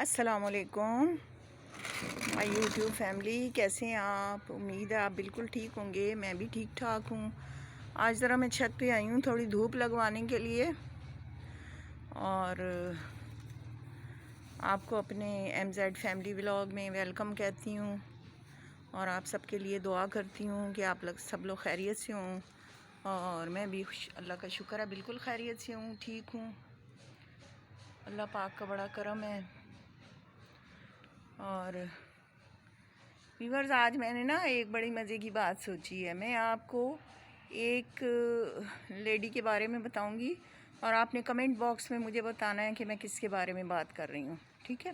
السلام علیکم مائی YouTube family, کیسے ہیں آپ؟ امید ہے آپ بالکل ٹھیک ہوں گے۔ میں بھی ٹھیک ٹھاک ہوں۔ آج ذرا میں چھت پہ آئی ہوں تھوڑی دھوپ لگوانے کے لیے، اور آپ کو اپنے ایم زیڈ فیملی ولاگ میں ویلکم کہتی ہوں، اور آپ سب کے لیے دعا کرتی ہوں کہ آپ سب لوگ خیریت سے ہوں، اور میں بھی اللہ کا شکر ہے بالکل خیریت سے ہوں، ٹھیک ہوں۔ اللہ پاک کا بڑا کرم ہے۔ اور ویورز، آج میں نے ایک بڑی مزے کی بات سوچی ہے۔ میں آپ کو ایک لیڈی کے بارے میں بتاؤں گی، اور آپ نے کمنٹ باکس میں مجھے بتانا ہے کہ میں کس کے بارے میں بات کر رہی ہوں، ٹھیک ہے؟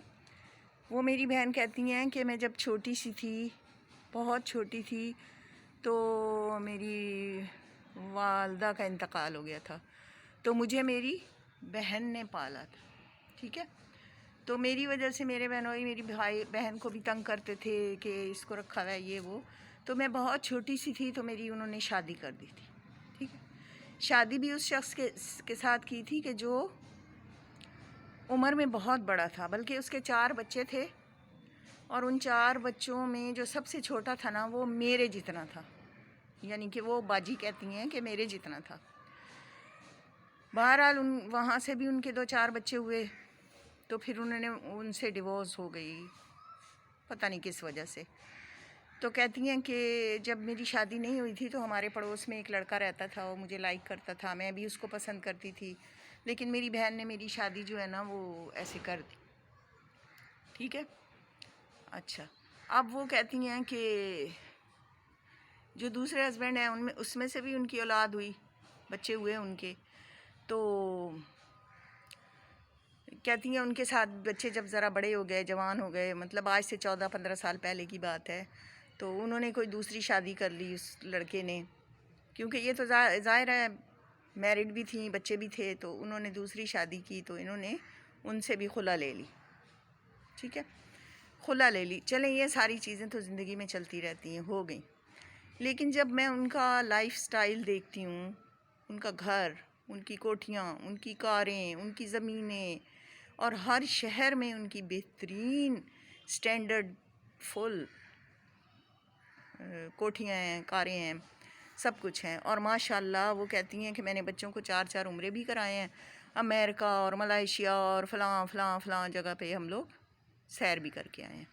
وہ میری بہن کہتی ہیں کہ میں جب چھوٹی سی تھی، بہت چھوٹی تھی، تو میری والدہ کا انتقال ہو گیا تھا، تو مجھے میری بہن نے پالا تھا، ٹھیک ہے؟ تو میری وجہ سے میرے بہنوئی میری بھائی بہن کو بھی تنگ کرتے تھے کہ اس کو رکھا ہوا ہے یہ وہ۔ تو میں بہت چھوٹی سی تھی تو انہوں نے شادی کر دی تھی، ٹھیک ہے؟ شادی بھی اس شخص کے ساتھ کی تھی کہ جو عمر میں بہت بڑا تھا، بلکہ اس کے 4 بچے تھے، اور ان 4 بچوں میں جو سب سے چھوٹا تھا وہ میرے جتنا تھا، یعنی کہ وہ باجی کہتی ہیں کہ میرے جتنا تھا۔ بہرحال وہاں سے بھی ان کے 2-4 بچے ہوئے، تو پھر انہوں نے ان سے ڈیورس ہو گئی، پتہ نہیں کس وجہ سے۔ تو کہتی ہیں کہ جب میری شادی نہیں ہوئی تھی تو ہمارے پڑوس میں ایک لڑکا رہتا تھا، وہ مجھے لائک کرتا تھا، میں بھی اس کو پسند کرتی تھی، لیکن میری بہن نے میری شادی جو ہے وہ ایسے کر دی، ٹھیک ہے؟ اچھا، اب وہ کہتی ہیں کہ جو دوسرے ہسبینڈ ہیں اس میں سے بھی ان کی اولاد ہوئی، بچے ہوئے ان کے، تو کہتی ہیں ان کے ساتھ بچے جب ذرا بڑے ہو گئے، جوان ہو گئے، مطلب آج سے 14-15 سال پہلے کی بات ہے، تو انہوں نے کوئی دوسری شادی کر لی اس لڑکے نے، کیونکہ یہ تو ظاہر ہے میرڈ بھی تھیں، بچے بھی تھے، تو انہوں نے دوسری شادی کی، تو انہوں نے ان سے بھی خلا لے لی، ٹھیک ہے؟ خلا لے لی، چلیں یہ ساری چیزیں تو زندگی میں چلتی رہتی ہیں، ہو گئیں۔ لیکن جب میں ان کا لائف سٹائل دیکھتی ہوں، ان کا گھر، ان کی کوٹھیاں، ان کی کاریں، ان کی زمینیں، اور ہر شہر میں ان کی بہترین سٹینڈرڈ فل کوٹھیاں ہیں، کاریں ہیں، سب کچھ ہیں، اور ماشاءاللہ وہ کہتی ہیں کہ میں نے بچوں کو 4 عمرے بھی کرائے ہیں، امریکہ اور ملائیشیا اور فلاں فلاں فلاں جگہ پہ ہم لوگ سیر بھی کر کے آئے ہیں،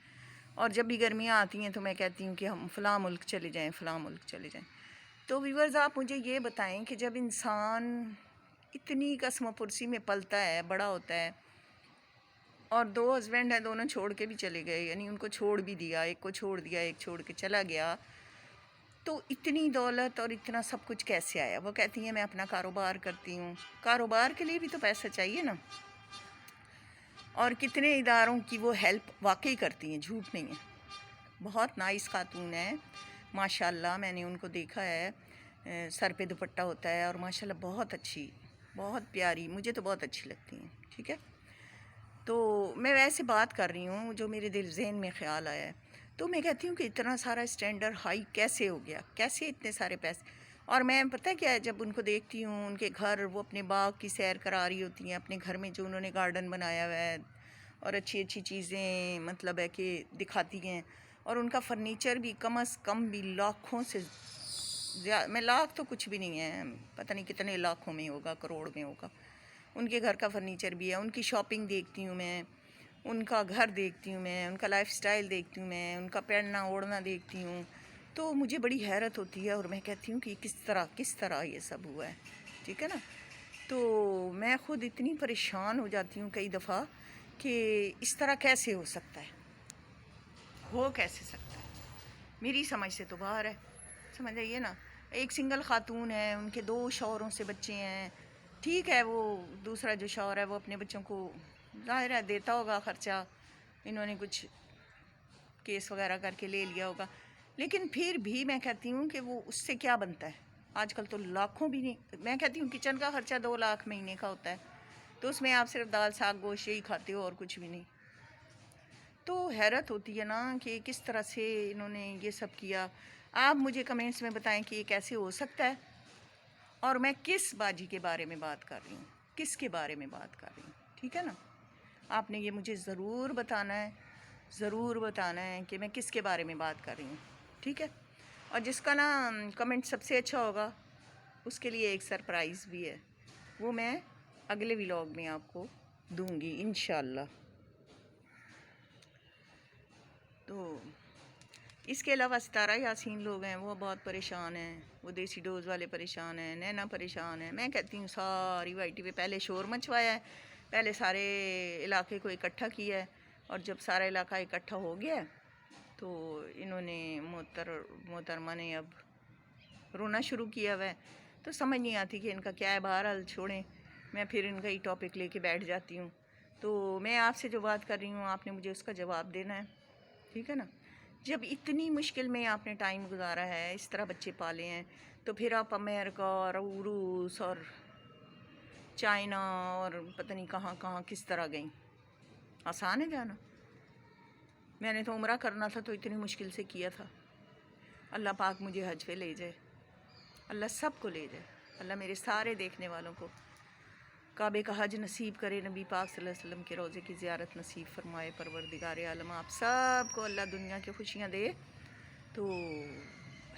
اور جب بھی گرمیاں آتی ہیں تو میں کہتی ہوں کہ ہم فلاں ملک چلے جائیں، فلاں ملک چلے جائیں۔ تو ویورز، آپ مجھے یہ بتائیں کہ جب انسان اتنی قسم و پرسی میں پلتا ہے، بڑا ہوتا ہے، اور 2 ہسبینڈ ہیں، دونوں چھوڑ کے بھی چلے گئے، یعنی ان کو چھوڑ بھی دیا، ایک کو چھوڑ دیا، ایک چھوڑ کے چلا گیا، تو اتنی دولت اور اتنا سب کچھ کیسے آیا؟ وہ کہتی ہیں میں اپنا کاروبار کرتی ہوں۔ کاروبار کے لیے بھی تو پیسہ چاہیے نا، اور کتنے اداروں کی وہ ہیلپ واقعی کرتی ہیں، جھوٹ نہیں ہے۔ بہت نائس خاتون ہے ماشاءاللہ، میں نے ان کو دیکھا ہے، سر پہ دوپٹہ ہوتا ہے، اور ماشاءاللہ بہت اچھی، بہت پیاری، مجھے تو بہت اچھی لگتی ہیں، ٹھیک ہے؟ تو میں ویسے بات کر رہی ہوں جو میرے ذہن میں خیال آیا ہے، تو میں کہتی ہوں کہ اتنا سارا اسٹینڈرڈ ہائی کیسے ہو گیا، کیسے اتنے سارے پیسے؟ اور میں پتہ کیا ہے، جب ان کو دیکھتی ہوں، ان کے گھر، وہ اپنے باغ کی سیر کرا رہی ہوتی ہیں، اپنے گھر میں جو انہوں نے گارڈن بنایا ہوا ہے، اور اچھی اچھی چیزیں مطلب ہے کہ دکھاتی ہیں، اور ان کا فرنیچر بھی کم از کم بھی لاکھوں سے زیادہ، میں لاکھ تو کچھ بھی نہیں ہے، پتہ نہیں کتنے لاکھوں میں ہوگا، کروڑ میں ہوگا، ان کے گھر کا فرنیچر بھی ہے، ان کی شاپنگ دیکھتی ہوں میں، ان کا گھر دیکھتی ہوں میں، ان کا لائف سٹائل دیکھتی ہوں میں، ان کا پہننا اوڑھنا دیکھتی ہوں، تو مجھے بڑی حیرت ہوتی ہے، اور میں کہتی ہوں کہ کس طرح یہ سب ہوا ہے، ٹھیک ہے نا؟ تو میں خود اتنی پریشان ہو جاتی ہوں کئی دفعہ کہ اس طرح کیسے ہو سکتا ہے، ہو کیسے سکتا ہے؟ میری سمجھ سے تو باہر ہے، سمجھ آئیے نا؟ ایک سنگل خاتون ہے، ان کے 2 شوہروں سے بچے ہیں، ٹھیک ہے، وہ دوسرا جو شوہر ہے وہ اپنے بچوں کو ظاہر ہے دیتا ہوگا خرچہ، انہوں نے کچھ کیس وغیرہ کر کے لے لیا ہوگا، لیکن پھر بھی میں کہتی ہوں کہ وہ اس سے کیا بنتا ہے؟ آج کل تو لاکھوں بھی نہیں، میں کہتی ہوں کچن کا خرچہ 2 لاکھ مہینے کا ہوتا ہے، تو اس میں آپ صرف دال ساگ گوشت یہی کھاتے ہو اور کچھ بھی نہیں۔ تو حیرت ہوتی ہے نا کہ کس طرح سے انہوں نے یہ سب کیا۔ آپ مجھے کمنٹس میں بتائیں کہ یہ کیسے ہو سکتا ہے، اور میں کس باجی کے بارے میں بات کر رہی ہوں، کس کے بارے میں بات کر رہی ہوں، ٹھیک ہے نا؟ آپ نے یہ مجھے ضرور بتانا ہے کہ میں کس کے بارے میں بات کر رہی ہوں، ٹھیک ہے؟ اور جس کا نا کمنٹ سب سے اچھا ہوگا اس کے لیے ایک سرپرائز بھی ہے، وہ میں اگلے ولاگ میں آپ کو دوں گی انشاءاللہ۔ تو اس کے علاوہ ستارہ یاسین لوگ ہیں، وہ بہت پریشان ہیں، وہ دیسی ڈوز والے پریشان ہیں، نینا پریشان ہیں۔ میں کہتی ہوں ساری وائی ٹی پہ پہلے شور مچوایا ہے، پہلے سارے علاقے کو اکٹھا کیا ہے، اور جب سارا علاقہ اکٹھا ہو گیا ہے تو انہوں نے محترمہ نے اب رونا شروع کیا ہوا ہے، تو سمجھ نہیں آتی کہ ان کا کیا ہے۔ بہرحال چھوڑیں، میں پھر ان کا ہی ٹاپک لے کے بیٹھ جاتی ہوں۔ تو میں آپ سے جو بات کر رہی ہوں آپ نے مجھے اس کا جواب دینا ہے، ٹھیک ہے نا؟ جب اتنی مشکل میں آپ نے ٹائم گزارا ہے، اس طرح بچے پالے ہیں، تو پھر آپ امریکہ اور روس اور چائنا اور پتہ نہیں کہاں کہاں کس طرح گئیں؟ آسان ہے جانا؟ میں نے تو عمرہ کرنا تھا تو اتنی مشکل سے کیا تھا۔ اللہ پاک مجھے حج پہ لے جائے، اللہ سب کو لے جائے، اللہ میرے سارے دیکھنے والوں کو کعبے کا حج نصیب کرے، نبی پاک صلی اللہ علیہ وسلم کے روضے کی زیارت نصیب فرمائے۔ پروردگار عالم آپ سب کو اللہ دنیا کی خوشیاں دے۔ تو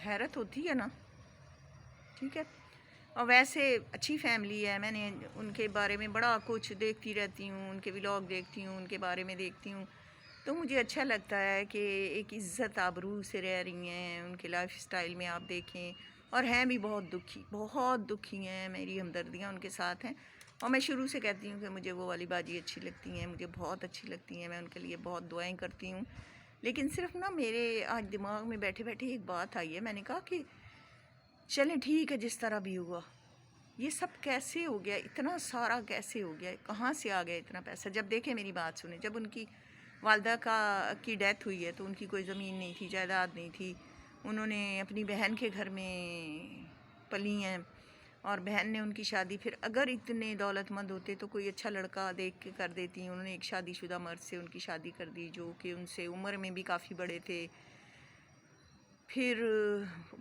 حیرت ہوتی ہے نا، ٹھیک ہے؟ اور ویسے اچھی فیملی ہے، میں نے ان کے بارے میں بڑا کچھ دیکھتی رہتی ہوں، ان کے ولاگ دیکھتی ہوں، ان کے بارے میں دیکھتی ہوں، تو مجھے اچھا لگتا ہے کہ ایک عزت آبرو سے رہ رہی ہیں۔ ان کے لائف سٹائل میں آپ دیکھیں، اور ہیں بھی بہت دکھی ہیں، میری ہمدردیاں ان کے ساتھ ہیں۔ اور میں شروع سے کہتی ہوں کہ مجھے وہ والی باجی اچھی لگتی ہیں، مجھے بہت اچھی لگتی ہیں، میں ان کے لیے بہت دعائیں کرتی ہوں۔ لیکن صرف نا میرے آج دماغ میں بیٹھے بیٹھے ایک بات آئی ہے، میں نے کہا کہ چلیں ٹھیک ہے جس طرح بھی ہوا، یہ سب کیسے ہو گیا، اتنا سارا کیسے ہو گیا، کہاں سے آ گیا اتنا پیسہ؟ جب دیکھیں میری بات سنیں، جب ان کی والدہ کی ڈیتھ ہوئی ہے تو ان کی کوئی زمین نہیں تھی، جائیداد نہیں تھی، انہوں نے اپنی بہن کے گھر میں پلی ہیں، اور بہن نے ان کی شادی، پھر اگر اتنے دولت مند ہوتے تو کوئی اچھا لڑکا دیکھ کے کر دیتی، انہوں نے ایک شادی شدہ مرد سے ان کی شادی کر دی جو کہ ان سے عمر میں بھی کافی بڑے تھے، پھر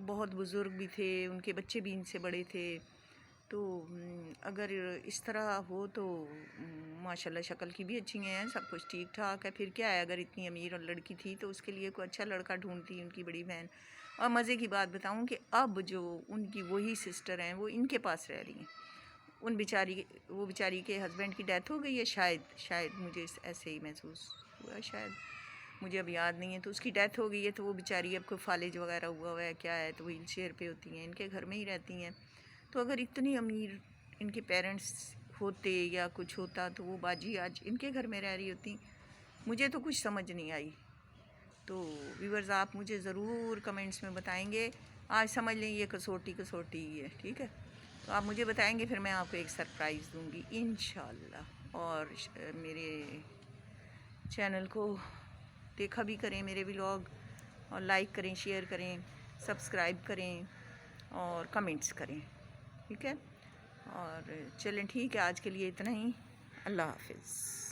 بہت بزرگ بھی تھے، ان کے بچے بھی ان سے بڑے تھے۔ تو اگر اس طرح ہو تو ماشاءاللہ شکل کی بھی اچھی ہیں، سب کچھ ٹھیک ٹھاک ہے، پھر کیا ہے؟ اگر اتنی امیر لڑکی تھی تو اس کے لیے کوئی اچھا لڑکا ڈھونڈتی ان کی بڑی بہن۔ اور مزے کی بات بتاؤں کہ اب جو ان کی وہی سسٹر ہیں وہ ان کے پاس رہ رہی ہیں۔ وہ بیچاری کے ہسبینڈ کی ڈیتھ ہو گئی ہے، شاید مجھے ایسے ہی محسوس ہوا، شاید مجھے اب یاد نہیں ہے، تو اس کی ڈیتھ ہو گئی ہے، تو وہ بیچاری اب کوئی فالج وغیرہ ہوا ہے کیا ہے، تو وہیل چیئر پہ ہوتی ہیں، ان کے گھر میں ہی رہتی ہیں۔ تو اگر اتنی امیر ان کے پیرنٹس ہوتے یا کچھ ہوتا تو وہ باجی آج ان کے گھر میں رہ رہی ہوتی؟ مجھے تو کچھ سمجھ نہیں آئی۔ تو ویورز آپ مجھے ضرور کمنٹس میں بتائیں گے، آج سمجھ لیں یہ کسوٹی ہی ہے، ٹھیک ہے؟ تو آپ مجھے بتائیں گے، پھر میں آپ کو ایک سرپرائز دوں گی انشاءاللہ۔ اور میرے چینل کو دیکھا بھی کریں، میرے ولاگ، اور لائک کریں، شیئر کریں، سبسکرائب کریں اور کمنٹس کریں، ٹھیک ہے؟ اور چلیں ٹھیک ہے، آج کے لیے اتنا ہی، اللہ حافظ۔